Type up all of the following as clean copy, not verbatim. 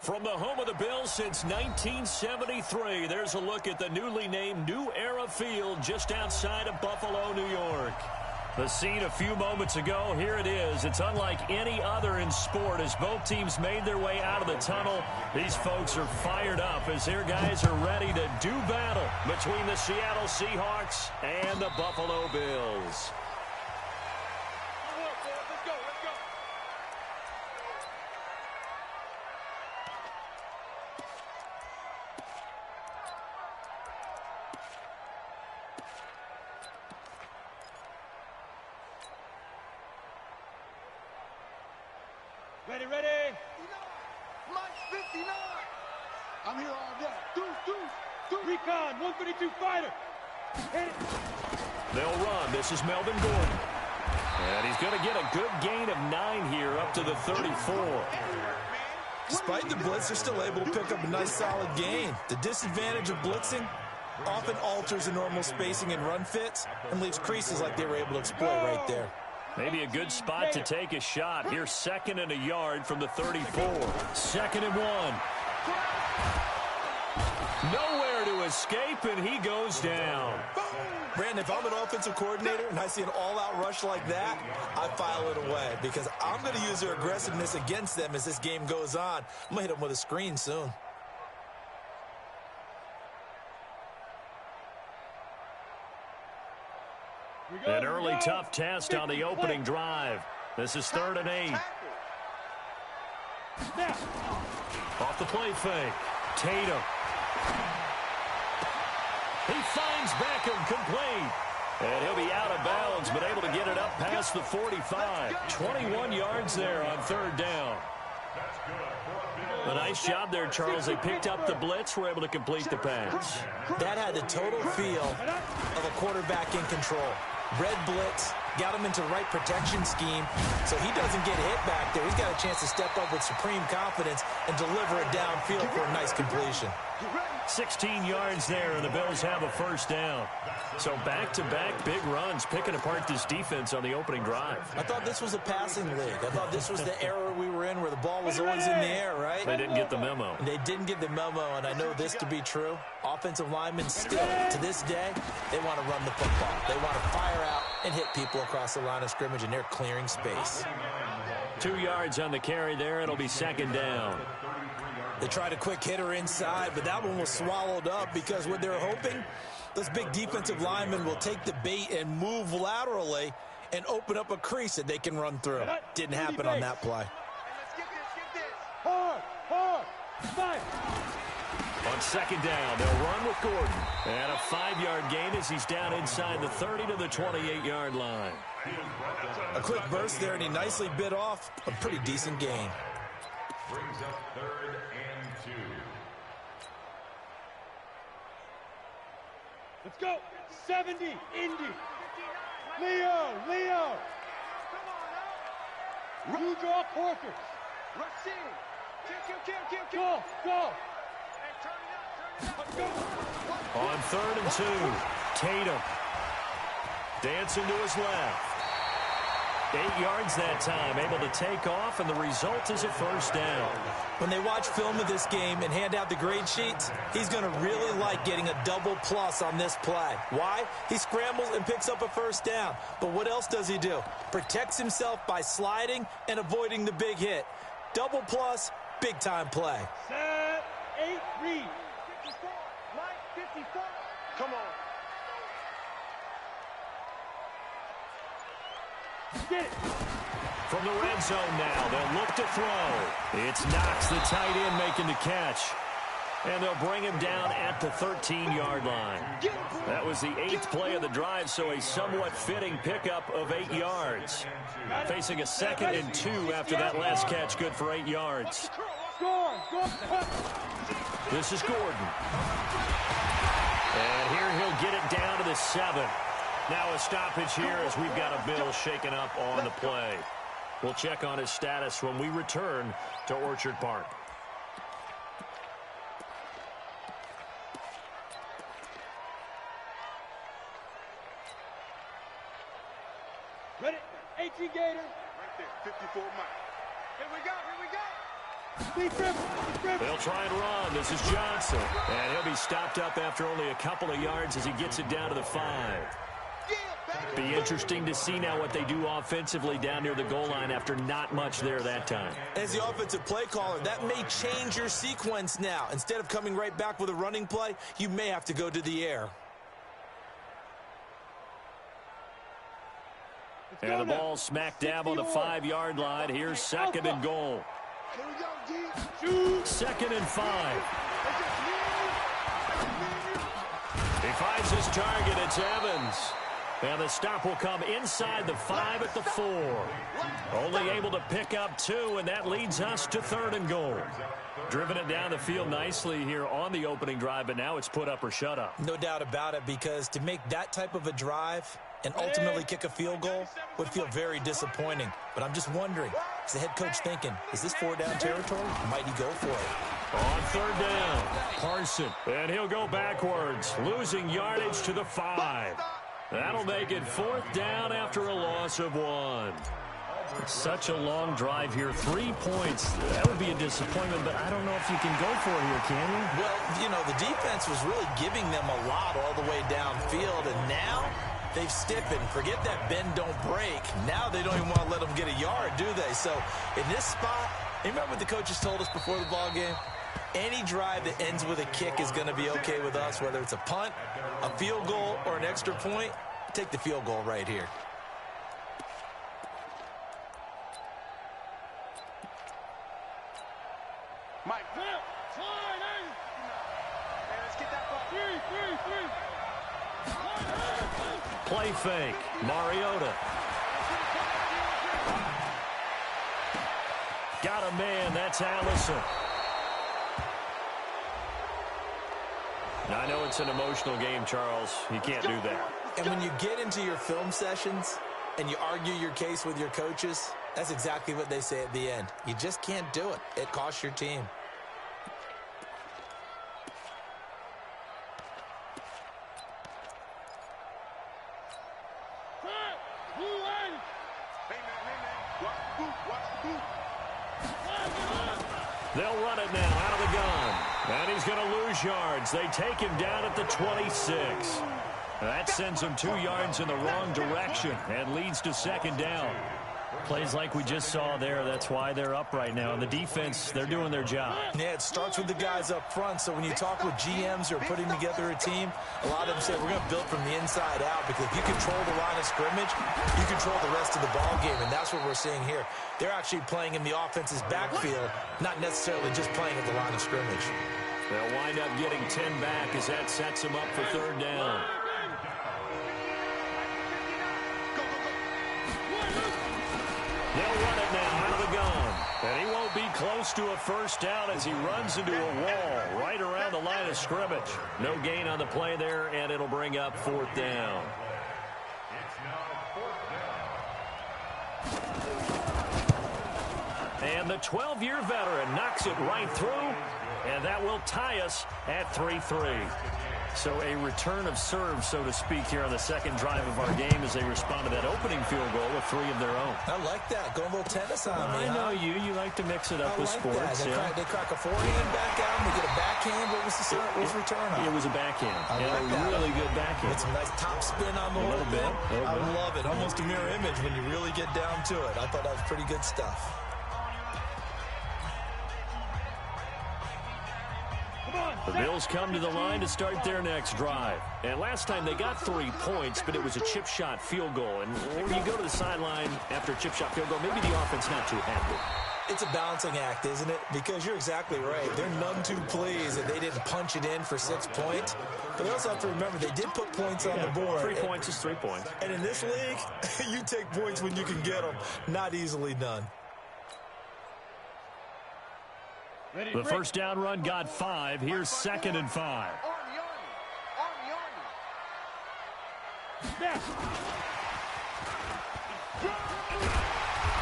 From the home of the Bills since 1973, there's a look at the newly named New Era Field just outside of Buffalo, New York. The scene a few moments ago, here it is. It's unlike any other in sport as both teams made their way out of the tunnel. These folks are fired up as their guys are ready to do battle between the Seattle Seahawks and the Buffalo Bills. Ready, ready. Mike 59. I'm here all day. Deuce. Recon, 132 fighter. Hit it. They'll run. This is Melvin Gordon. And he's going to get a good gain of 9 here up to the 34. Despite the blitz, they're still able to pick up a nice solid gain. The disadvantage of blitzing often alters the normal spacing and run fits and leaves creases like they were able to exploit right there. Maybe a good spot to take a shot. Here's 2nd and a yard from the 34. 2nd and 1. Nowhere to escape, and he goes down. Brandon, if I'm an offensive coordinator and I see an all-out rush like that, I file it away because I'm going to use their aggressiveness against them as this game goes on. I'm going to hit them with a screen soon. An early tough test on the opening drive. This is 3rd and 8. Off the play fake. Tatum. He finds Beckham complete. And he'll be out of bounds, but able to get it up past the 45. 21 yards there on 3rd down. A nice job there, Charles. They picked up the blitz, were able to complete the pass. That had the total feel of a quarterback in control. Red blitz, got him into the right protection scheme, so he doesn't get hit back there. He's got a chance to step up with supreme confidence and deliver it downfield for a nice completion. 16 yards there, and the Bills have a 1st down. So back-to-back big runs, picking apart this defense on the opening drive. I thought this was a passing league. I thought this was the era we were in where the ball was always in the air, right? They didn't get the memo. They didn't get the memo, and I know this to be true. Offensive linemen still, to this day, they want to run the football. They want to fire out and hit people across the line of scrimmage, and they're clearing space. 2 yards on the carry there. It'll be 2nd down. They tried a quick hitter inside, but that one was swallowed up because what they're hoping, those big defensive linemen will take the bait and move laterally and open up a crease that they can run through. Didn't happen on that play. Hard. Fight. On 2nd down, they'll run with Gordon. And a 5-yard gain as he's down inside the 30 to the 28-yard line. A quick burst there, and he nicely bit off a pretty decent gain. Brings up 3rd and 2. Let's go. 70, Indy. Leo. You draw Porter. Rashid. Kill. Go. On 3rd and 2, Tatum. Dancing to his left. 8 yards that time, able to take off, and the result is a 1st down. When they watch film of this game and hand out the grade sheets, he's going to really like getting a double plus on this play. Why? He scrambles and picks up a 1st down. But what else does he do? Protects himself by sliding and avoiding the big hit. Double plus, big-time play. Set, 8, read. 54, Mike 54. Come on. Get it. From the red zone now, they'll look to throw. It's Knox, the tight end, making the catch. And they'll bring him down at the 13-yard line. That was the 8th play of the drive, so a somewhat fitting pickup of 8 yards. Facing a 2nd and 2 after that last catch, good for 8 yards. This is Gordon. And here he'll get it down to the 7. Now a stoppage here as we've got a Bill shaken up on the play. We'll check on his status when we return to Orchard Park. Ready? 18 Gator. Right there, 54 Mike. Here we go. They'll try and run. This is Johnson. And he'll be stopped up after only a couple of yards as he gets it down to the 5. Be interesting to see now what they do offensively down near the goal line after not much there that time. As the offensive play caller, that may change your sequence now. Instead of coming right back with a running play, you may have to go to the air. And the ball smack dab on the 5-yard line. Here's 2nd and goal. 2nd and 5. He finds his target. It's Evans. And the stop will come inside the 5 at the 4. Only able to pick up 2, and that leads us to 3rd and goal. Driven it down the field nicely here on the opening drive, but now it's put up or shut up. No doubt about it, because to make that type of a drive and ultimately kick a field goal would feel very disappointing. But I'm just wondering, is the head coach thinking, is this 4-down territory? Might he go for it? On 3rd down, Carson. And he'll go backwards, losing yardage to the 5. That'll make it 4th down after a loss of 1. Such a long drive here. 3 points. That would be a disappointment, but I don't know if you can go for it here, can you? Well, you know, the defense was really giving them a lot all the way downfield, and now they've stiffened. Forget that bend, don't break. Now they don't even want to let them get a yard, do they? So in this spot, remember what the coaches told us before the ball game? Any drive that ends with a kick is going to be okay with us, whether it's a punt, a field goal, or an extra point. Take the field goal right here. Mike. Let's get that ball. Play fake. Mariota. Got a man. That's Allison. I know it's an emotional game, Charles. You can't do that. And when you get into your film sessions and you argue your case with your coaches, that's exactly what they say at the end. You just can't do it. It costs your team. They'll run it now out of the gun. And he's going to lose yards. They take him down at the 26. That sends him 2 yards in the wrong direction and leads to 2nd down. Plays like we just saw there. That's why they're up right now. And the defense, they're doing their job. Yeah, it starts with the guys up front. So when you talk with GMs who are putting together a team, a lot of them say we're going to build from the inside out, because if you control the line of scrimmage, you control the rest of the ball game, and that's what we're seeing here. They're actually playing in the offense's backfield, not necessarily just playing at the line of scrimmage. They'll wind up getting 10 back as that sets them up for 3rd down. They'll run it now out of the gun. And he won't be close to a 1st down as he runs into a wall right around the line of scrimmage. No gain on the play there, and it'll bring up 4th down. And the 12-year veteran knocks it right through, and that will tie us at 3-3. So a return of serve, so to speak, here on the 2nd drive of our game as they respond to that opening field goal with 3 of their own. I like that. Go a little tennis on me, I know you. You like to mix it up with sports. They crack a forehand back out, and they get a backhand. What was the return on? It was a backhand. I like that. Really good backhand. It's a nice top spin on the whole bit. I love it. Almost a mirror image when you really get down to it. I thought that was pretty good stuff. The Bills come to the line to start their next drive. And last time they got 3 points, but it was a chip shot field goal. And when you go to the sideline after a chip shot field goal, maybe the offense not too happy. It's a balancing act, isn't it? Because you're exactly right. They're none too pleased that they didn't punch it in for 6 points. But they also have to remember they did put points on the board. 3 points is 3 points. And in this league, you take points when you can get them. Not easily done. The 1st down run got 5. Here's 2nd and 5.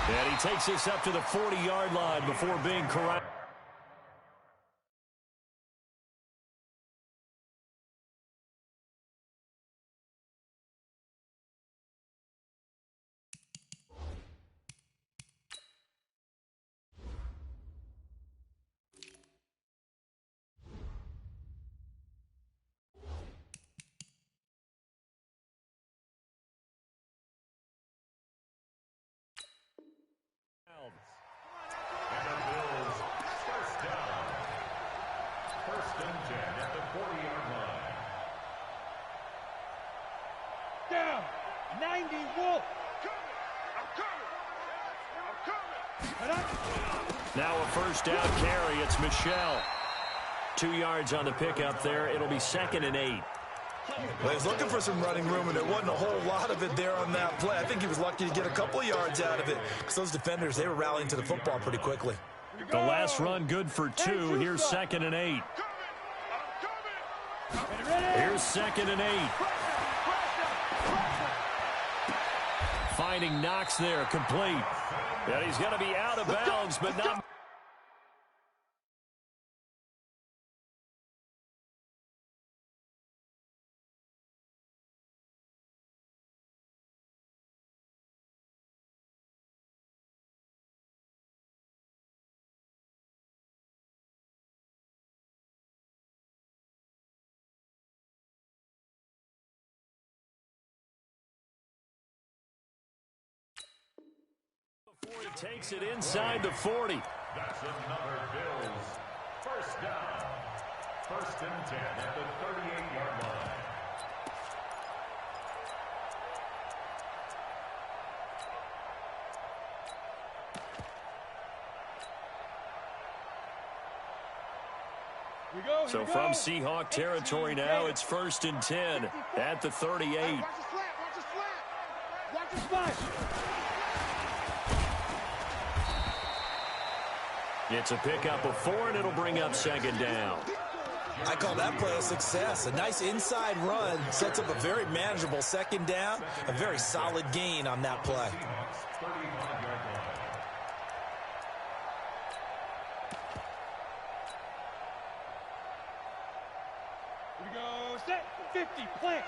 And he takes this up to the 40-yard line before being correct. 90, Wolf. Now a first down carry. It's Michelle. 2 yards on the pickup there. It'll be 2nd and 8. Well, he was looking for some running room, and there wasn't a whole lot of it there on that play. I think he was lucky to get a couple yards out of it because those defenders, they were rallying to the football pretty quickly. The last run good for 2. Here's 2nd and 8. Here's 2nd and 8. Finding Knox there, complete. And he's going to be out of bounds, but not... He takes it inside the 40. That's another Bills. First down. 1st and 10 at the 38-yard line. So from Seahawk territory now, it's 1st and 10 at the 38. Watch the slant. Watch the slant. Watch the splash. It's a pickup of 4, and it'll bring up 2nd down. I call that play a success. A nice inside run sets up a very manageable 2nd down. A very solid gain on that play. Here we go. Set. 50. Plant.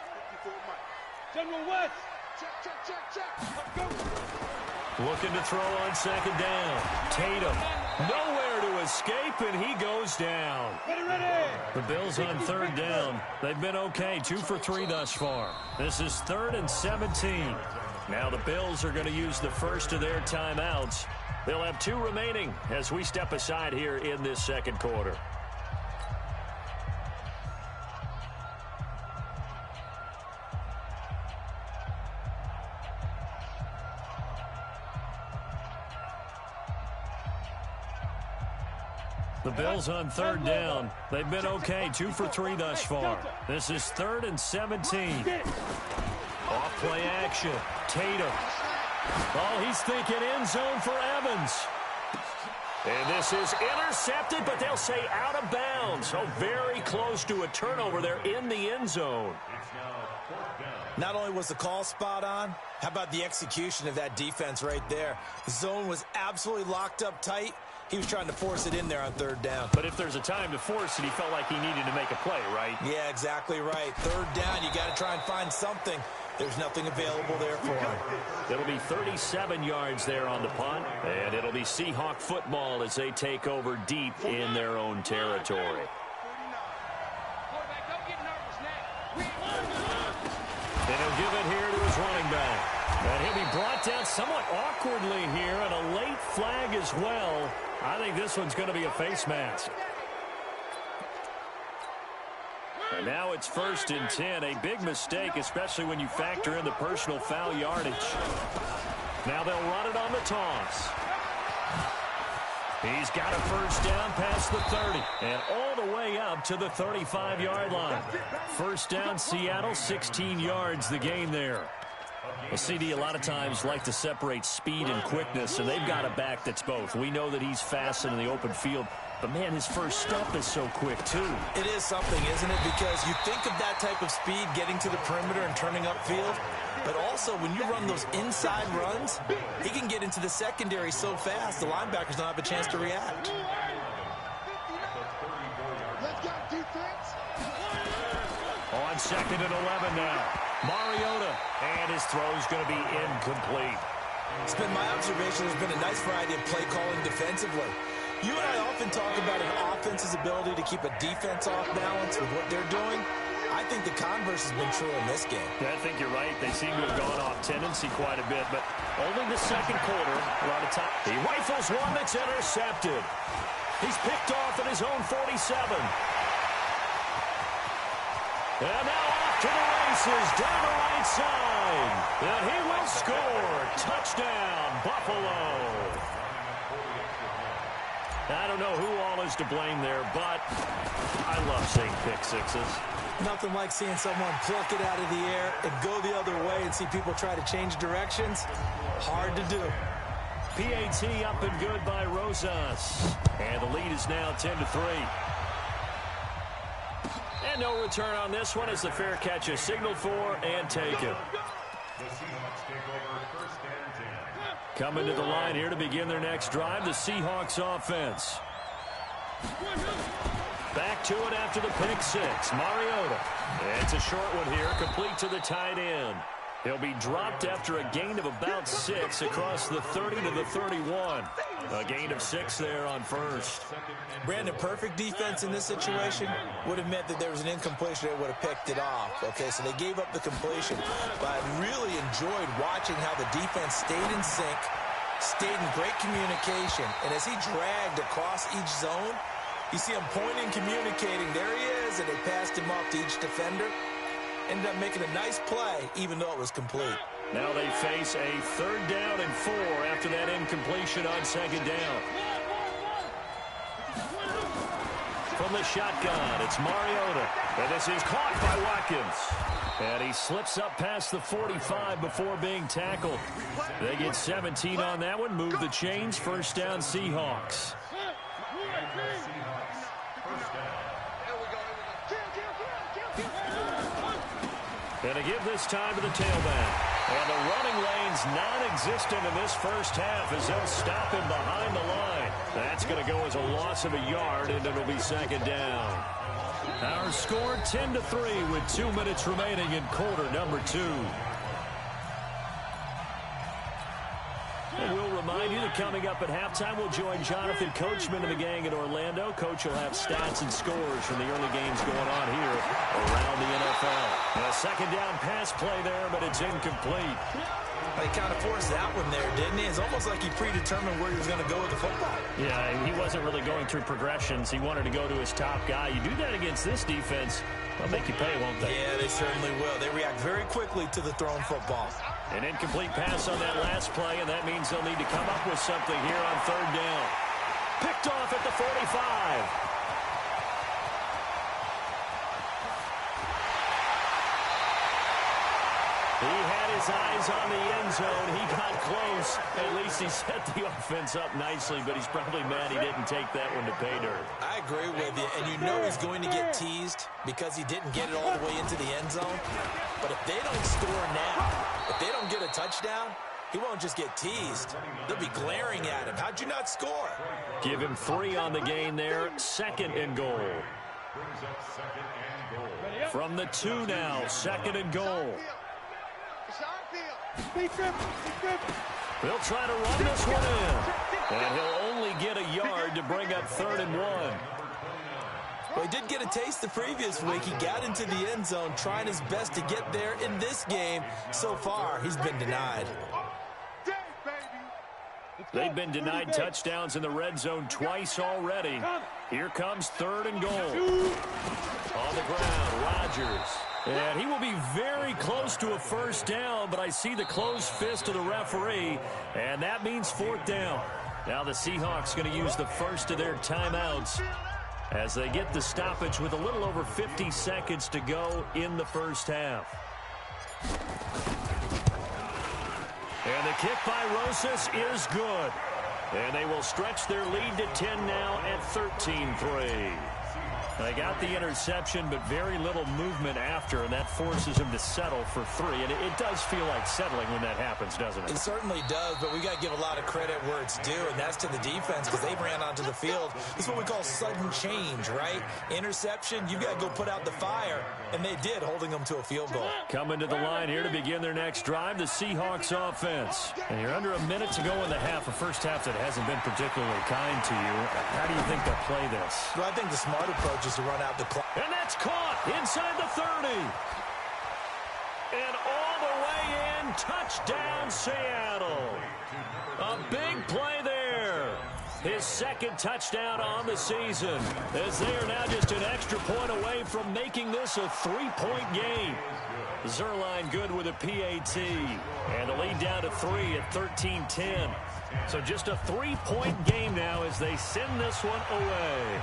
General West. Check. Go. Looking to throw on 2nd down. Tatum. Nowhere to escape, and he goes down. Ready. The Bills on 3rd down. They've been okay, 2 for 3 thus far. This is 3rd and 17. Now the Bills are going to use the first of their timeouts. They'll have 2 remaining as we step aside here in this 2nd quarter. The Bills on 3rd down. They've been okay, 2 for 3 thus far. This is 3rd and 17. Off play action. Tatum. Oh, he's thinking end zone for Evans. And this is intercepted, but they'll say out of bounds. Oh, very close to a turnover there in the end zone. Not only was the call spot on, how about the execution of that defense right there? The zone was absolutely locked up tight. He was trying to force it in there on 3rd down. But if there's a time to force it, he felt like he needed to make a play, right? Yeah, exactly right. 3rd down, you got to try and find something. There's nothing available there for him. It'll be 37 yards there on the punt, and it'll be Seahawk football as they take over deep in their own territory. And he'll give it here to his running back. And he'll be brought down somewhat awkwardly here, and a late flag as well. I think this one's going to be a face mask. And now it's 1st and 10. A big mistake, especially when you factor in the personal foul yardage. Now they'll run it on the toss. He's got a first down past the 30 and all the way up to the 35-yard line. First down, Seattle, 16 yards the gain there. Well, CD, a lot of times like to separate speed and quickness, and they've got a back that's both. We know that he's fast in the open field, but, man, his first step is so quick, too. It is something, isn't it? Because you think of that type of speed getting to the perimeter and turning upfield, but also when you run those inside runs, he can get into the secondary so fast the linebackers don't have a chance to react. On 2nd and 11 now. Mariota, and his throw's going to be incomplete. It's been my observation there's been a nice variety of play calling defensively. You and I often talk about an offense's ability to keep a defense off balance with what they're doing. I think the converse has been true in this game. I think you're right. They seem to have gone off tendency quite a bit, but only the 2nd quarter. We're out of time. He rifles one that's intercepted. He's picked off at his own 47. And now off to the races down the right side. And he will score. Touchdown, Buffalo. I don't know who all is to blame there, but I love seeing pick sixes. Nothing like seeing someone pluck it out of the air and go the other way and see people try to change directions. Hard to do. PAT up and good by Rosas. And the lead is now 10-3. And no return on this one as the fair catch is signaled for and taken. The Seahawks take over first and 10. Coming to the line here to begin their next drive, the Seahawks offense. Back to it after the pick six. Mariota. It's a short one here, complete to the tight end. He'll be dropped after a gain of about 6 across the 30 to the 31. A gain of 6 there on first. Brandon, perfect defense in this situation would have meant that there was an incompletion. They would have picked it off. Okay, so they gave up the completion. But I really enjoyed watching how the defense stayed in sync, stayed in great communication. And as he dragged across each zone, you see him pointing, communicating. There he is, and they passed him off to each defender. Ended up making a nice play, even though it was complete. Now they face a 3rd down and 4 after that incompletion on 2nd down. From the shotgun, it's Mariota. And this is caught by Watkins. And he slips up past the 45 before being tackled. They get 17 on that one. Move the chains. 1st down, Seahawks. And to give this time to the tailback. And the running lane's non-existent in this first half as they'll stop him behind the line. That's going to go as a loss of a yard, and it'll be 2nd down. Our score 10-3 with 2 minutes remaining in quarter number 2. And we'll remind you that coming up at halftime, we'll join Jonathan Coachman and the gang in Orlando. Coach will have stats and scores from the early games going on here around the NFL. And a 2nd down pass play there, but it's incomplete. He kind of forced that one there, didn't he? It's almost like he predetermined where he was going to go with the football. Yeah, he wasn't really going through progressions. He wanted to go to his top guy. You do that against this defense, they'll make you pay, won't they? Yeah, they certainly will. They react very quickly to the thrown football. An incomplete pass on that last play, and that means they'll need to come up with something here on 3rd down. Picked off at the 45. He had his eyes on the end zone. He got close. At least he set the offense up nicely, but he's probably mad he didn't take that one to pay dirt. I agree with you, and you know he's going to get teased because he didn't get it all the way into the end zone. But if they don't score now, if they don't get a touchdown, he won't just get teased. They'll be glaring at him. How'd you not score? Give him 3 on the gain there. 2nd and goal. Brings up 2nd and goal. From the 2 now, 2nd and goal. They'll try to run this one in. And he'll only get a yard to bring up 3rd and 1. Well, he did get a taste the previous week. He got into the end zone, trying his best to get there in this game. So far, he's been denied. They've been denied touchdowns in the red zone twice already. Here comes 3rd and goal. On the ground, Rodgers. And he will be very close to a 1st down, but I see the closed fist of the referee, and that means 4th down. Now the Seahawks going to use the first of their timeouts as they get the stoppage with a little over 50 seconds to go in the first half. And the kick by Rosas is good. And they will stretch their lead to 10 now at 13-3. They got the interception, but very little movement after, and that forces him to settle for 3. And it does feel like settling when that happens, doesn't it? It certainly does, but we got to give a lot of credit where it's due, and that's to the defense because they ran onto the field. This is what we call sudden change, right? Interception, you got to go put out the fire, and they did, holding them to a field goal. Coming to the line here to begin their next drive, the Seahawks offense. And you're under a minute to go in the half, a first half that hasn't been particularly kind to you. How do you think they'll play this? Well, I think the smart approach is to run out the clock. And that's caught inside the 30. And all the way in, touchdown Seattle. A big play there. his second touchdown on the season, as they are now just an extra point away from making this a 3-point game. Zuerlein good with a PAT, and the lead down to 3 at 13-10. So just a 3-point game now as they send this one away.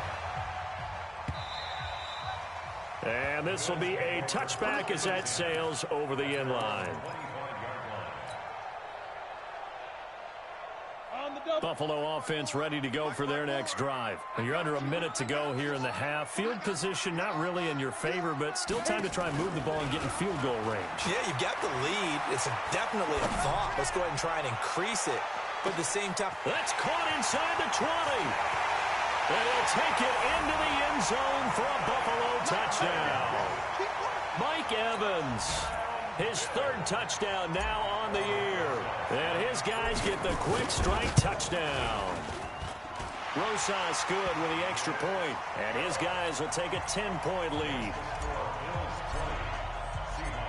And this will be a touchback as that sails over the end line. Buffalo offense ready to go for their next drive. You're under a minute to go here in the half. Field position not really in your favor, but still time to try and move the ball and get in field goal range. Yeah, you've got the lead. It's definitely a thought. Let's go ahead and try and increase it. But at the same time, that's caught inside the 20. And he'll take it into the end zone for a Buffalo touchdown. Mike Evans, his third touchdown now on the year. And his guys get the quick strike touchdown. Rosas good with the extra point, and his guys will take a 10-point lead.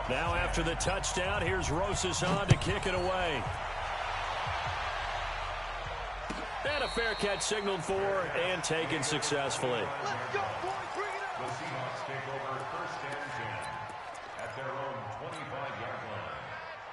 Now after the touchdown, here's Rosas on to kick it away. And a fair catch signaled for and taken successfully. Let's go, boys. Bring it up. The Seahawks take over 1st and 10 at their own 25-yard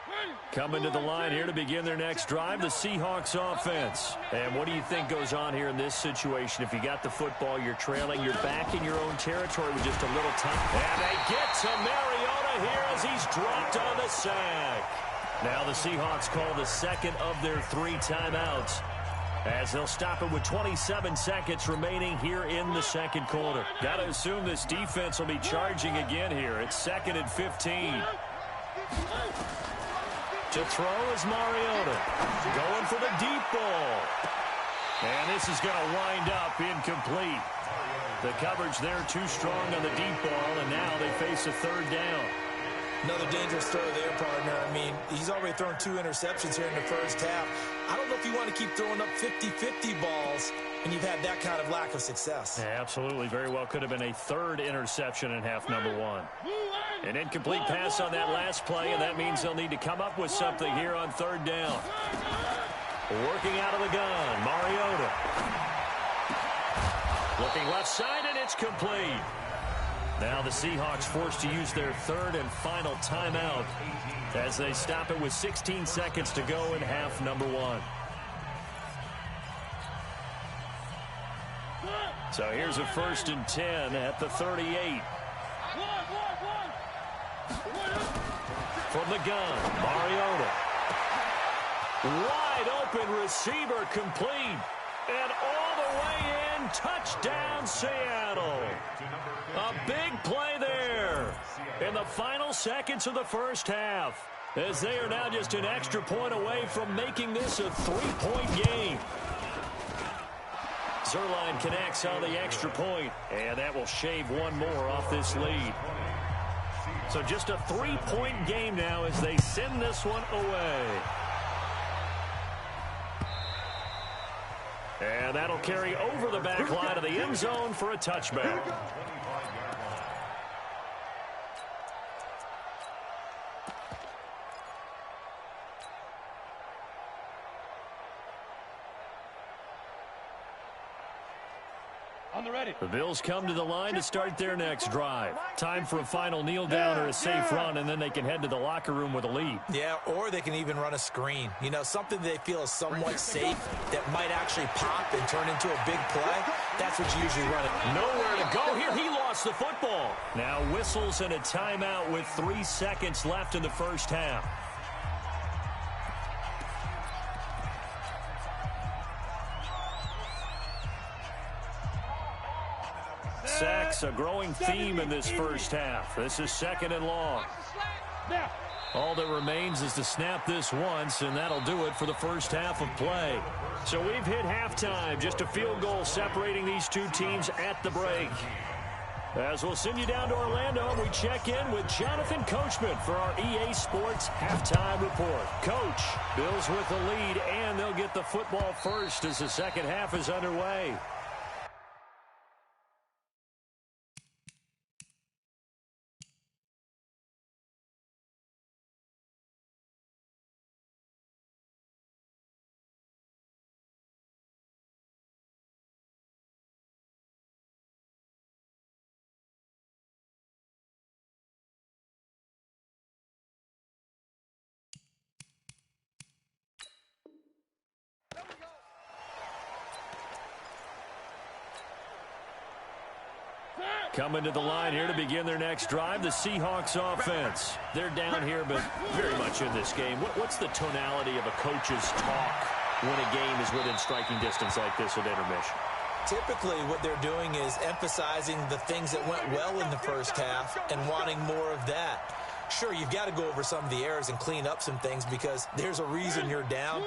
line. Coming to the line here to begin their next drive, the Seahawks offense. And what do you think goes on here in this situation? If you got the football, you're trailing, you're back in your own territory with just a little time. And they get to Mariota here as he's dropped on the sack. Now the Seahawks call the second of their 3 timeouts, as they'll stop it with 27 seconds remaining here in the second quarter. Got to assume this defense will be charging again here. It's 2nd and 15. To throw is Mariota. Going for the deep ball. And this is going to wind up incomplete. The coverage there too strong on the deep ball, and now they face a 3rd down. another dangerous throw there, partner. I mean, he's already thrown 2 interceptions here in the first half. I don't know if you want to keep throwing up 50-50 balls and you've had that kind of lack of success. Yeah, absolutely. Very well could have been a 3rd interception in half number 1. An incomplete pass on that last play, and that means they'll need to come up with something here on 3rd down. Working out of the gun, Mariota. Looking left side, and it's complete. Now the Seahawks forced to use their 3rd and final timeout as they stop it with 16 seconds to go in half number 1. So here's a 1st and 10 at the 38. From the gun, Mariota. Wide open receiver complete. And all the way in, touchdown Seattle. A big play there in the final seconds of the first half, as they are now just an extra point away from making this a 3-point game. Zuerlein connects on the extra point, and that will shave one more off this lead. So just a 3-point game now as they send this one away. And that'll carry over the back line of the end zone for a touchback. On the ready. The Bills come to the line to start their next drive. Time for a final kneel down or a safe run, and then they can head to the locker room with a lead. Yeah, or they can even run a screen. You know, something they feel is somewhat safe that might actually pop and turn into a big play. That's what you usually run it. Nowhere to go here. He lost the football. Now whistles and a timeout with 3 seconds left in the first half. Sacks, a growing theme in this first half. This is 2nd and long. All that remains is to snap this once, and that'll do it for the first half of play. So we've hit halftime. Just a field goal separating these two teams at the break. As we'll send you down to Orlando, we check in with Jonathan Coachman for our EA Sports Halftime Report. Coach, Bills with the lead, and they'll get the football first as the second half is underway. Coming to the line here to begin their next drive, the Seahawks offense. They're down here, but very much in this game. What's the tonality of a coach's talk when a game is within striking distance like this at intermission? Typically, what they're doing is emphasizing the things that went well in the first half and wanting more of that. Sure, you've got to go over some of the errors and clean up some things because there's a reason you're down.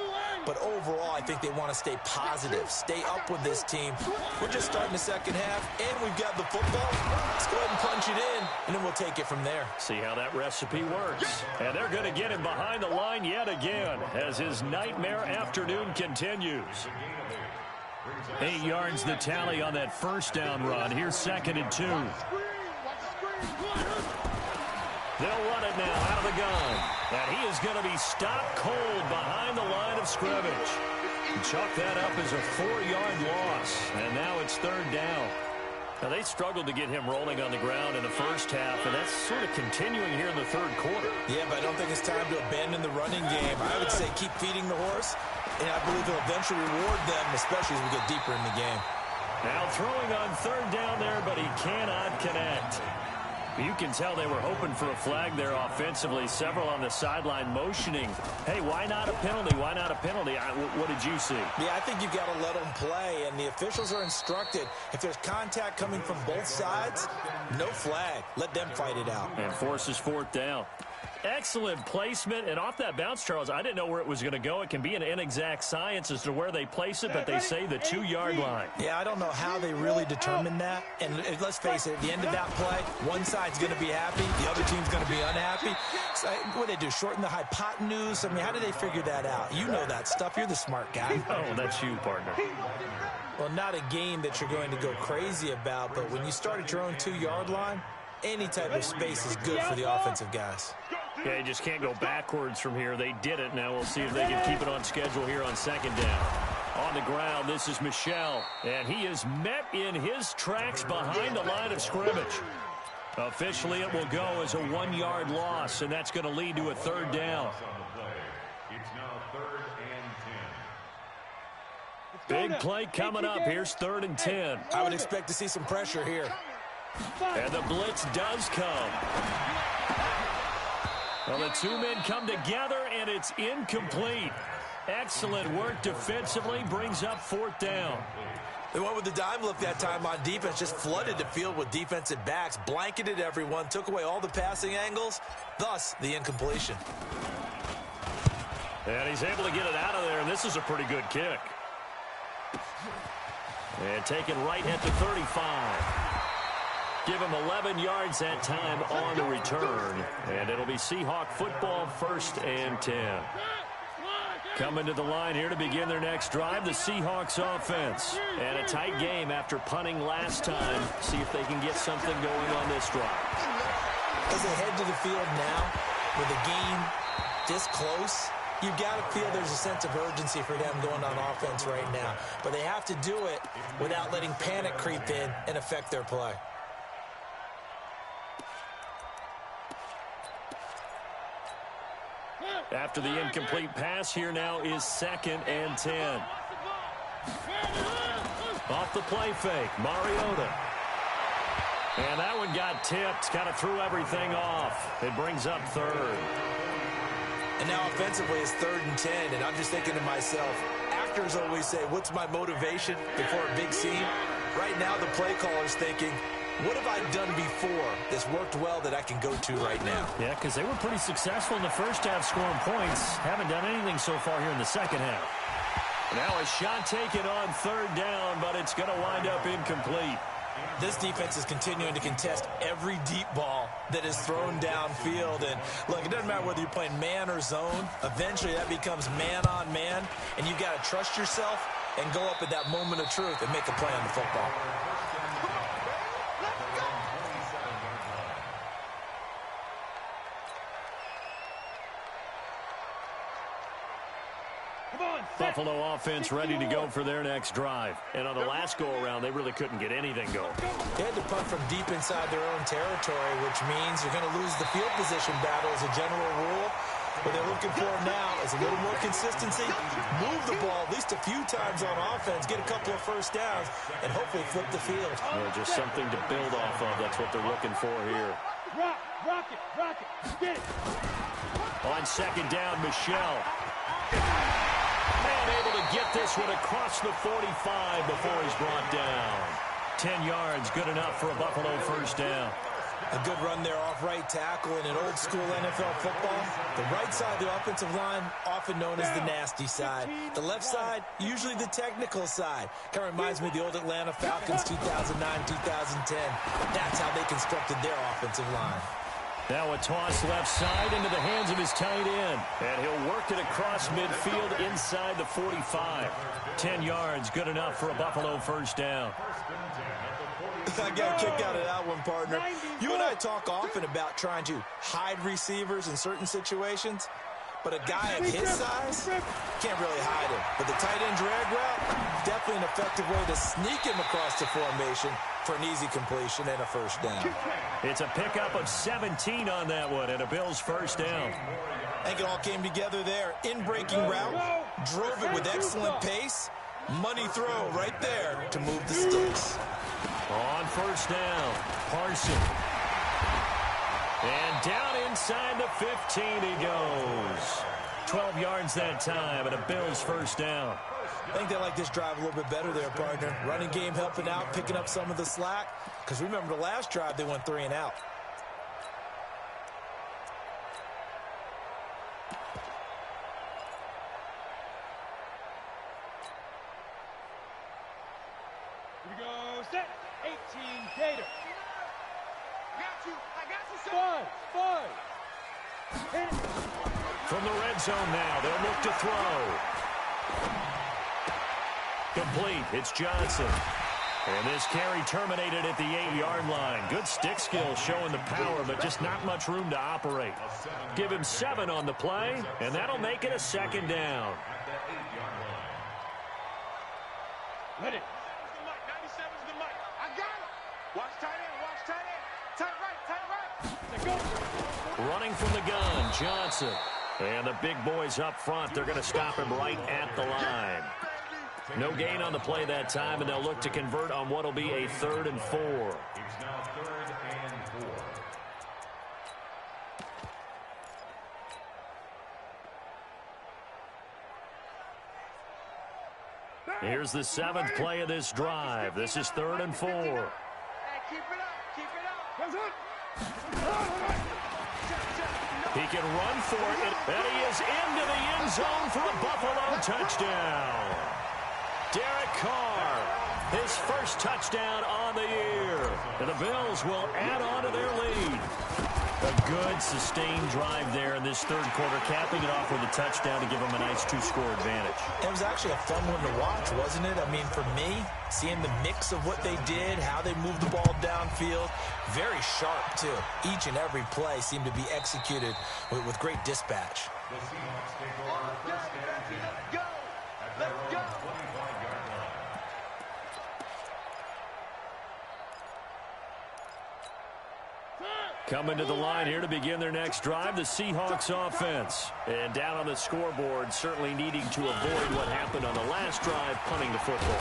But overall, I think they want to stay positive, stay up with this team. We're just starting the second half, and we've got the football. Let's go ahead and punch it in, and then we'll take it from there. See how that recipe works. And they're going to get him behind the line yet again as his nightmare afternoon continues. 8 yards the tally on that first down run. Here's 2nd and 2. They'll run it now out of the gun. And he is going to be stopped cold behind the line of scrimmage. Chalk that up as a 4-yard loss. And now it's 3rd down. Now, they struggled to get him rolling on the ground in the first half, and that's sort of continuing here in the 3rd quarter. Yeah, but I don't think it's time to abandon the running game. I would say keep feeding the horse, and I believe it'll eventually reward them, especially as we get deeper in the game. Now throwing on 3rd down there, but he cannot connect. You can tell they were hoping for a flag there offensively. Several on the sideline motioning. Hey, why not a penalty? Why not a penalty? What did you see? Yeah, I think you've got to let them play, and the officials are instructed. If there's contact coming from both sides, no flag. Let them fight it out. And forces 4th down. Excellent placement, and off that bounce, Charles, I didn't know where it was going to go. It can be an inexact science as to where they place it, but they say the 2-yard line. Yeah, I don't know how they really determined that. And let's face it, at the end of that play, one side's going to be happy, the other team's going to be unhappy. So what do they do, shorten the hypotenuse? I mean, how do they figure that out? You know that stuff. You're the smart guy. Oh, that's you, partner. Well, not a game that you're going to go crazy about, but when you start at your own 2-yard line, any type of space is good for the offensive guys. Yeah, you just can't go backwards from here. They did it. Now we'll see if they can keep it on schedule here on 2nd down. On the ground, this is Michel, and he is met in his tracks behind the line of scrimmage. Officially, it will go as a 1-yard loss, and that's going to lead to a 3rd down. It's now 3rd and 10. Big play coming up. Here's 3rd and 10. I would expect to see some pressure here. And the blitz does come. Well, the 2 men come together, and it's incomplete. Excellent work defensively, brings up 4th down. They went with the dime look that time on defense, just flooded the field with defensive backs, blanketed everyone, took away all the passing angles, thus the incompletion. And he's able to get it out of there, and this is a pretty good kick. And taken right at the 35. Give him 11 yards that time on the return. And it'll be Seahawk football, 1st and 10. Coming to the line here to begin their next drive, the Seahawks offense. And a tight game after punting last time. See if they can get something going on this drive. As they head to the field now, with the game this close, you've got to feel there's a sense of urgency for them going on offense right now. But they have to do it without letting panic creep in and affect their play. After the incomplete pass, here now is 2nd and 10. Off the play fake, Mariota. And that one got tipped, kind of threw everything off. It brings up 3rd. And now offensively it's 3rd and 10, and I'm just thinking to myself, actors always say, what's my motivation before a big scene? Right now the play caller's thinking, what have I done before that's worked well that I can go to right now? Yeah, because they were pretty successful in the first half scoring points. Haven't done anything so far here in the second half. Now a shot taken on 3rd down, but it's going to wind up incomplete. This defense is continuing to contest every deep ball that is thrown downfield. And look, it doesn't matter whether you're playing man or zone. Eventually that becomes man on man, and you've got to trust yourself and go up at that moment of truth and make a play on the football. Buffalo offense ready to go for their next drive. And on the last go-around, they really couldn't get anything going. They had to punt from deep inside their own territory, which means you're going to lose the field position battle as a general rule. What they're looking for now is a little more consistency, move the ball at least a few times on offense, get a couple of first downs, and hopefully flip the field. Just something to build off of. That's what they're looking for here. Rock it, get it. On second down, Michelle. And able to get this one across the 45 before he's brought down. 10 yards, good enough for a Buffalo first down. A good run there off right tackle in an old-school NFL football. The right side of the offensive line, often known as the nasty side. The left side, usually the technical side. Kind of reminds me of the old Atlanta Falcons 2009, 2010. That's how they constructed their offensive line. Now a toss left side into the hands of his tight end. And he'll work it across midfield inside the 45. 10 yards, good enough for a Buffalo first down. I got a kick out of that one, partner. You and I talk often about trying to hide receivers in certain situations, but a guy of his size can't really hide him. But the tight end drag route, definitely an effective way to sneak him across the formation for an easy completion and a first down. It's a pickup of 17 on that one and a Bills first down. I think it all came together there. In-breaking route, drove it with excellent pace. Money throw right there to move the sticks. On first down, Parson. And down inside the 15 he goes. 12 yards that time and a Bills first down. I think they like this drive a little bit better there, partner. Running game helping out, picking up some of the slack. Because remember the last drive, they went 3 and out. Here we go, set. 18 Gator. I got you, son. Five. Hit it. From the red zone now, they'll look to throw. Complete, it's Johnson. And this carry terminated at the 8-yard line. Good stick skill showing the power, but just not much room to operate. Give him 7 on the play, and that'll make it a second down. Let it. Running from the gun, Johnson. And the big boys up front, they're going to stop him right at the line. No gain on the play that time, and they'll look to convert on what will be a 3rd and 4. It's now 3rd and 4. Here's the 7th play of this drive. This is 3rd and 4. Hey, keep it up. He can run for it, and he is into the end zone for a Buffalo touchdown. Derek Carr, his first touchdown on the year. And the Bills will add on to their lead. A good, sustained drive there in this 3rd quarter, capping it off with a touchdown to give them a nice 2-score advantage. It was actually a fun one to watch, wasn't it? I mean, for me, seeing the mix of what they did, how they moved the ball downfield, very sharp, too. Each and every play seemed to be executed with great dispatch. The Seahawks take over first and 10 at their own 25-yard line. Coming to the line here to begin their next drive, the Seahawks offense. And down on the scoreboard, certainly needing to avoid what happened on the last drive, punting the football.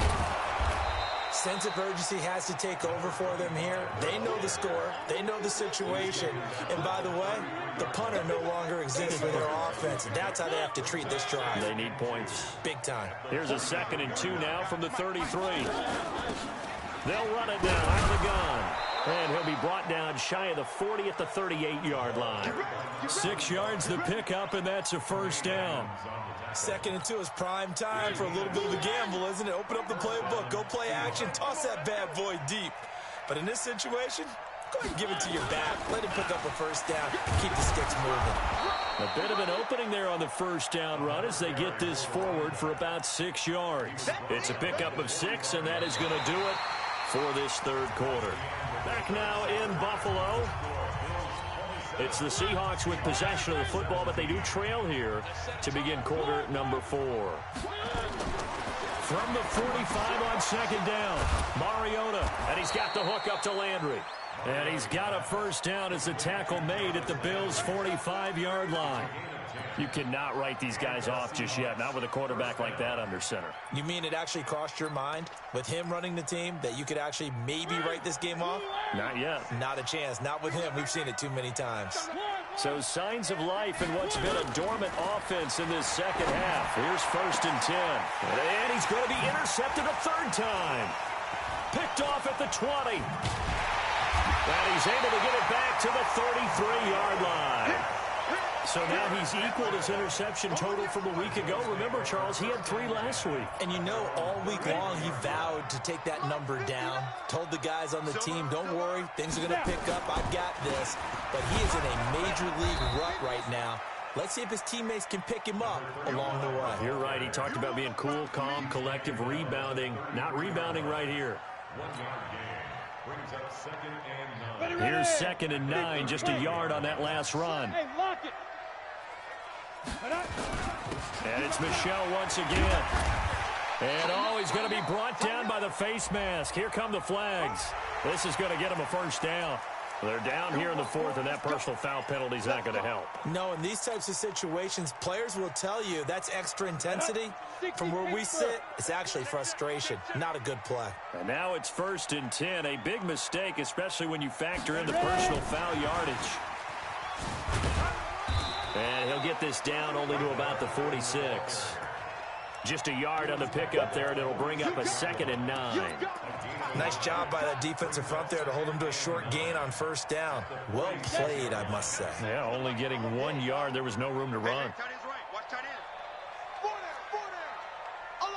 Sense of urgency has to take over for them here. They know the score. They know the situation. And by the way, the punter no longer exists for their offense. And that's how they have to treat this drive. They need points. Big time. Here's a 2nd and 2 now from the 33. They'll run it down out of the gun. And he'll be brought down shy of the 40 at the 38-yard line. 6 yards the pickup, and that's a first down. 2nd and 2 is prime time for a little bit of a gamble, isn't it? Open up the playbook, go play action, toss that bad boy deep. But in this situation, go ahead and give it to your back. Let him pick up a first down. Keep the sticks moving. A bit of an opening there on the first down run as they get this forward for about 6 yards. It's a pickup of 6, and that is going to do it for this 3rd quarter. Back now in Buffalo. It's the Seahawks with possession of the football, but they do trail here to begin quarter number 4. From the 45 on 2nd down, Mariota, and he's got the hook up to Landry. And he's got a first down as a tackle made at the Bills' 45-yard line. You cannot write these guys off just yet, not with a quarterback like that under center. You mean it actually crossed your mind with him running the team that you could actually maybe write this game off? Not yet. Not a chance. Not with him. We've seen it too many times. So signs of life in what's been a dormant offense in this second half. Here's 1st and 10. And he's going to be intercepted a third time. Picked off at the 20. And he's able to get it back to the 33-yard line. So now he's equaled his interception total from a week ago. Remember, Charles, he had 3 last week. And you know, all week long he vowed to take that number down. Told the guys on the team, don't worry, things are going to pick up. I've got this. But he is in a major league rut right now. Let's see if his teammates can pick him up along the way. You're right. He talked about being cool, calm, collective, rebounding. Not rebounding right here. 1 yard gain brings up 2nd and 9. Here's 2nd and 9, just a yard on that last run. Hey, lock it. And it's Michel once again. And he's going to be brought down by the face mask. Here come the flags. This is going to get him a first down. They're down here in the 4th, and that personal foul penalty is not going to help. No, in these types of situations, players will tell you that's extra intensity. From where we sit, it's actually frustration. Not a good play. And now it's 1st and 10. A big mistake, especially when you factor in the personal foul yardage. And he'll get this down only to about the 46. Just a yard on the pickup there, and it'll bring up a 2nd and 9. Nice job by that defensive front there to hold him to a short gain on 1st down. Well played, I must say. Yeah, only getting 1 yard. There was no room to run. Tight end's right. Watch tight end. 4 there. 11.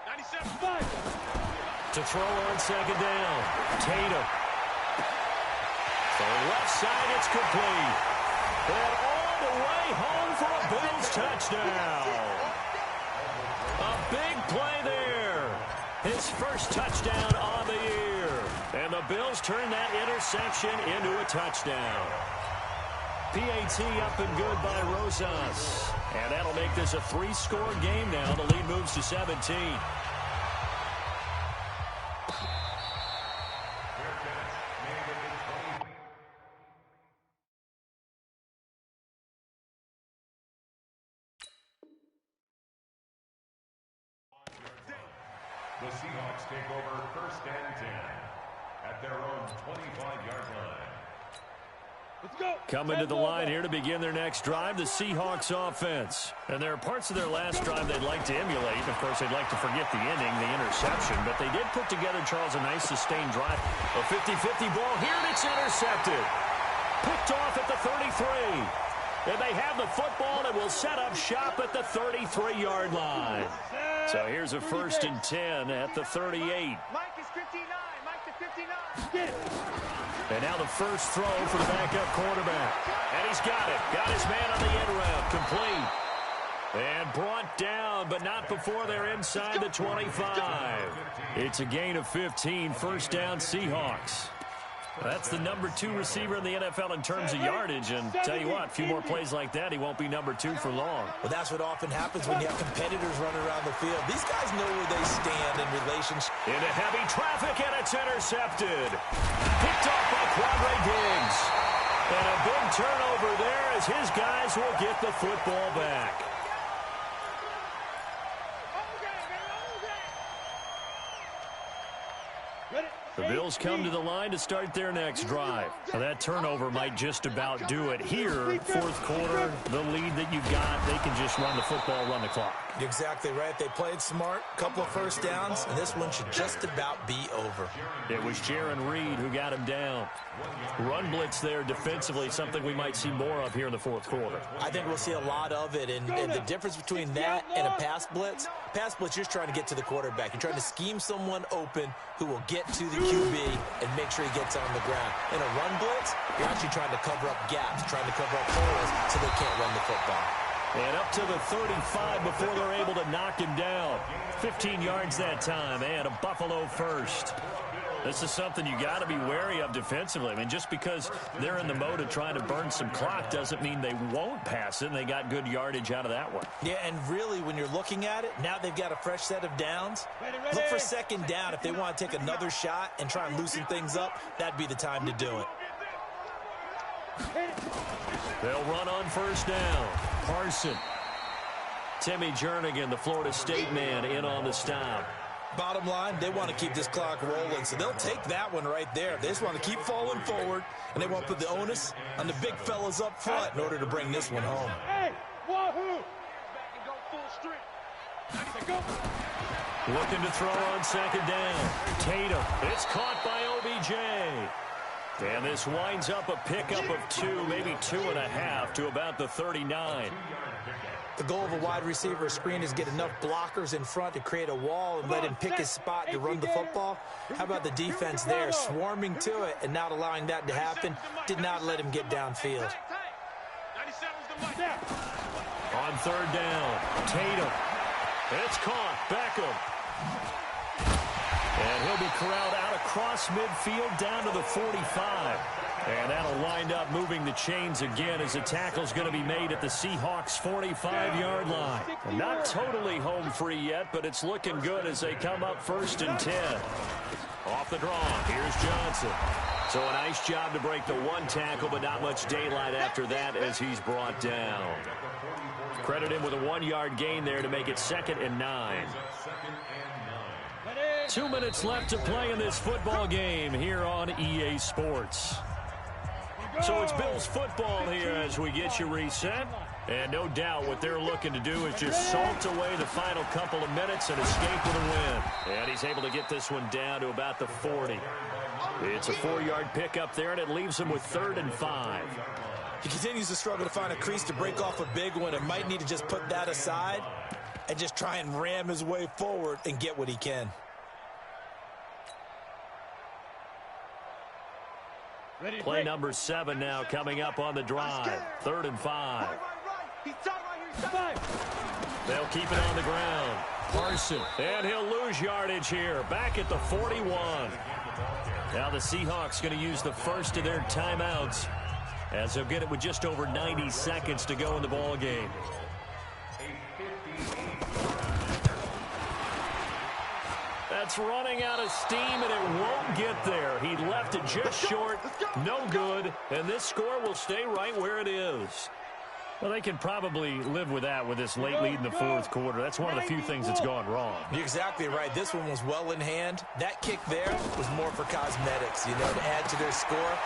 97. 5. To throw on 2nd down. Tatum. So left side, it's complete. And all the way home for a Bills touchdown. A big play there. His first touchdown on the year. And the Bills turn that interception into a touchdown. PAT up and good by Rosas. And that'll make this a 3-score game now. The lead moves to 17. The Seahawks take over 1st and 10 at their own 25-yard line. Let's go. Coming to the line here to begin their next drive, the Seahawks offense. And there are parts of their last drive they'd like to emulate. Of course, they'd like to forget the ending, the interception. But they did put together, Charles, a nice sustained drive. A 50-50 ball here, and it's intercepted. Picked off at the 33. And they have the football and will set up shop at the 33-yard line. So here's a 1st and 10 at the 38. Mike is 59. Mike to 59. Get it. And now the first throw for the backup quarterback. And he's got it. Got his man on the end route. Complete. And brought down, but not before they're inside the 25. It's a gain of 15. 1st down, Seahawks. That's the number 2 receiver in the NFL in terms of yardage. And tell you what, a few more plays like that, he won't be number 2 for long. Well, that's what often happens when you have competitors running around the field. These guys know where they stand in relationship. Into heavy traffic, and it's intercepted. Picked off by Quadre Diggs. And a big turnover there as his guys will get the football back. The Bills come to the line to start their next drive. Now that turnover might just about do it here. 4th quarter, the lead that you've got, they can just run the football, run the clock. You're exactly right. They played smart, couple of 1st downs, and this one should just about be over. It was Jaron Reed who got him down. Run blitz there defensively, something we might see more of here in the 4th quarter. I think we'll see a lot of it, and the difference between that and a pass blitz, you're just trying to get to the quarterback. You're trying to scheme someone open who will get to the QB and make sure he gets on the ground. In a run blitz, you're actually trying to cover up gaps, trying to cover up holes so they can't run the football. And up to the 35 before they're able to knock him down. 15 yards that time, and a Buffalo first. This is something you got to be wary of defensively. I mean, just because they're in the mode of trying to burn some clock doesn't mean they won't pass it, and they got good yardage out of that one. Yeah, and really, when you're looking at it, now they've got a fresh set of downs. Look for 2nd down. If they want to take another shot and try and loosen things up, that'd be the time to do it. They'll run on first down. Parson. Timmy Jernigan, the Florida State man, in on the stop. Bottom line, they want to keep this clock rolling, so they'll take that one right there. They just want to keep falling forward, and they want to put the onus on the big fellas up front in order to bring this one home. Hey, wahoo! Back and go full strength. Go. Looking to throw on second down. Tatum. It's caught by OBJ. And this winds up a pickup of 2, maybe 2.5 to about the 39. The goal of a wide receiver screen is get enough blockers in front to create a wall and let him pick his spot to run the football. How about the defense there, swarming to it and not allowing that to happen? Did not let him get downfield. On third down, Tatum. It's caught. Beckham. And he'll be corralled out across midfield down to the 45. And that'll wind up moving the chains again as the tackle's going to be made at the Seahawks' 45-yard line. And not totally home free yet, but it's looking good as they come up 1st and 10. Off the draw, here's Johnson. So a nice job to break the one tackle, but not much daylight after that as he's brought down. Credit him with a 1-yard gain there to make it 2nd and 9. 2 minutes left to play in this football game here on EA Sports. So it's Bills football here as we get you reset. And no doubt what they're looking to do is just salt away the final couple of minutes and escape with a win. And he's able to get this one down to about the 40. It's a 4-yard pickup there, and it leaves him with 3rd and 5. He continues to struggle to find a crease to break off a big one and might need to just put that aside and just try and ram his way forward and get what he can. Play number 7 now coming up on the drive. 3rd and 5. They'll keep it on the ground. Parson. And he'll lose yardage here. Back at the 41. Now the Seahawks going to use the first of their timeouts as they'll get it with just over 90 seconds to go in the ball game. That's running out of steam, and it won't get there. He left it just short, no good, and this score will stay right where it is. Well, they can probably live with that with this late lead in the 4th quarter. That's one of the few things that's gone wrong. You're exactly right. This one was well in hand. That kick there was more for cosmetics, you know, to add to their score.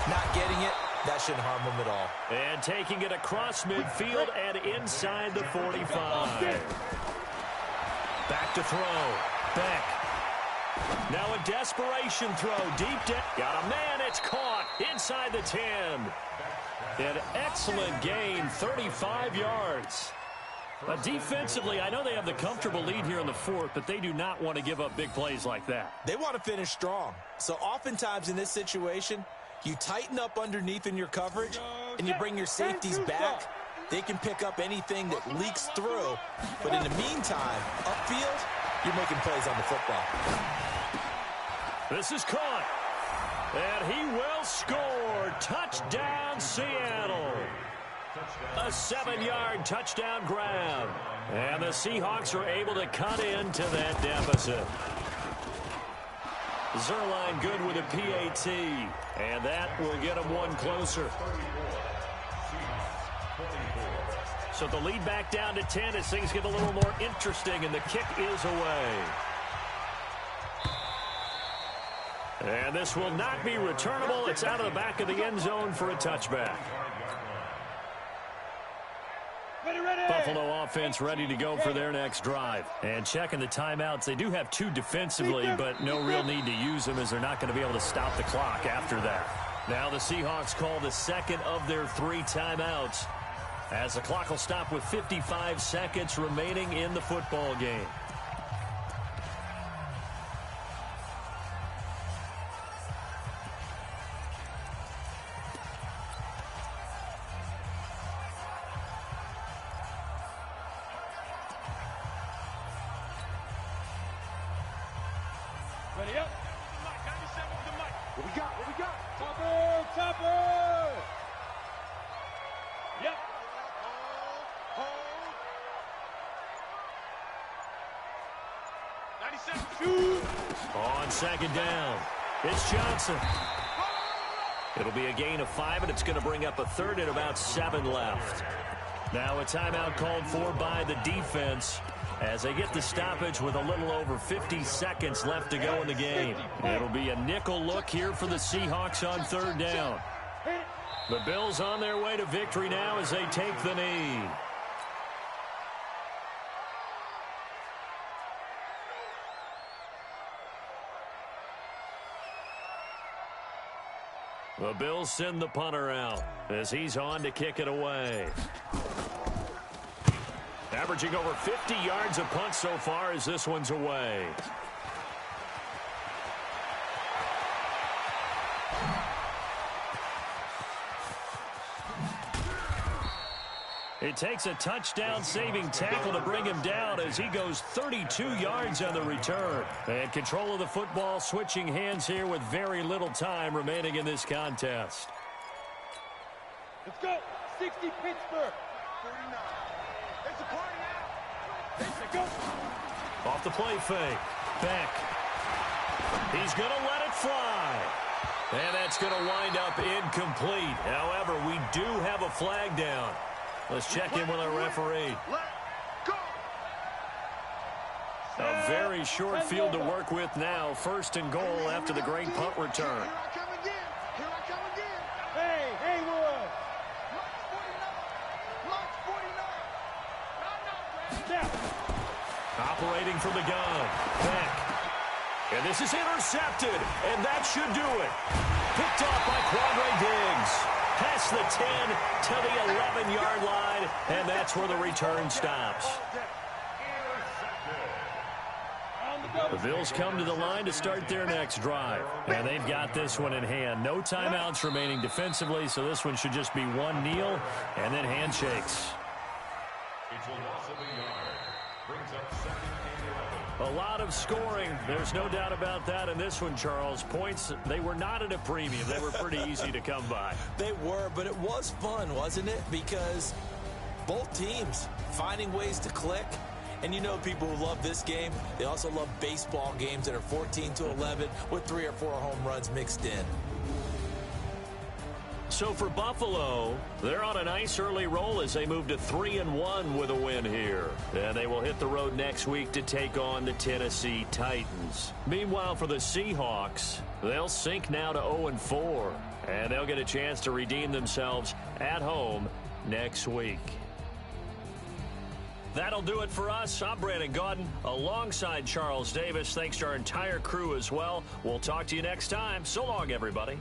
Not getting it, that shouldn't harm them at all. And taking it across midfield and inside the 45. Back to throw. Beck. Now a desperation throw deep down. Got a man. It's caught inside the 10. An excellent gain, 35 yards. But defensively, I know they have the comfortable lead here in the 4th, but they do not want to give up big plays like that. They want to finish strong. So oftentimes in this situation, you tighten up underneath in your coverage and you bring your safeties back. They can pick up anything that leaks through. But in the meantime, upfield, you're making plays on the football. This is caught. And he will score. Touchdown, Seattle. A 7-yard touchdown grab. And the Seahawks are able to cut into that deficit. Zerline good with a PAT. And that will get them one closer. So the lead back down to 10 as things get a little more interesting, and the kick is away. And this will not be returnable. It's out of the back of the end zone for a touchback. Buffalo offense ready to go for their next drive. And checking the timeouts, they do have 2 defensively, but no real need to use them as they're not going to be able to stop the clock after that. Now the Seahawks call the second of their 3 timeouts as the clock will stop with 55 seconds remaining in the football game. Ready up. 97 with the mic. What we got? What we got? Topper! Topper! Yep. Hold. 97. Shoot. On second down, it's Johnson. It'll be a gain of 5, and it's going to bring up a third and about 7 left. Now a timeout called for by the defense as they get the stoppage with a little over 50 seconds left to go in the game. It'll be a nickel look here for the Seahawks on 3rd down. The Bills on their way to victory now as they take the knee. The Bills send the punter out as he's on to kick it away. Averaging over 50 yards a punt so far as this one's away. It takes a touchdown-saving tackle to bring him down as he goes 32 yards on the return. And control of the football switching hands here with very little time remaining in this contest. Let's go. 60 Pittsburgh. 49. There's a party out. Let's go. Off the play fake. Beck. He's going to let it fly. And that's going to wind up incomplete. However, we do have a flag down. Let's check in with our referee. A very short field to work with now. 1st and goal after the great punt return. Here I come again. Here I come again. Hey, Haywood. March 49. Step. Operating from the gun. Beck. And this is intercepted. And that should do it. Picked off by Quandre Diggs. Past the 10 to the 11-yard line, and that's where the return stops. The Bills come to the line to start their next drive, and they've got this one in hand. No timeouts remaining defensively, so this one should just be one kneel and then handshakes. It's a loss of a yard. Brings up 2nd and 11. A lot of scoring. There's no doubt about that in this one, Charles. Points, they were not at a premium. They were pretty easy to come by. They were, but it was fun, wasn't it? Because both teams finding ways to click. And you know people who love this game, they also love baseball games that are 14-11 with 3 or 4 home runs mixed in. So for Buffalo, they're on a nice early roll as they move to 3-1 with a win here. And they will hit the road next week to take on the Tennessee Titans. Meanwhile, for the Seahawks, they'll sink now to 0-4. And they'll get a chance to redeem themselves at home next week. That'll do it for us. I'm Brandon Gaudin alongside Charles Davis. Thanks to our entire crew as well. We'll talk to you next time. So long, everybody.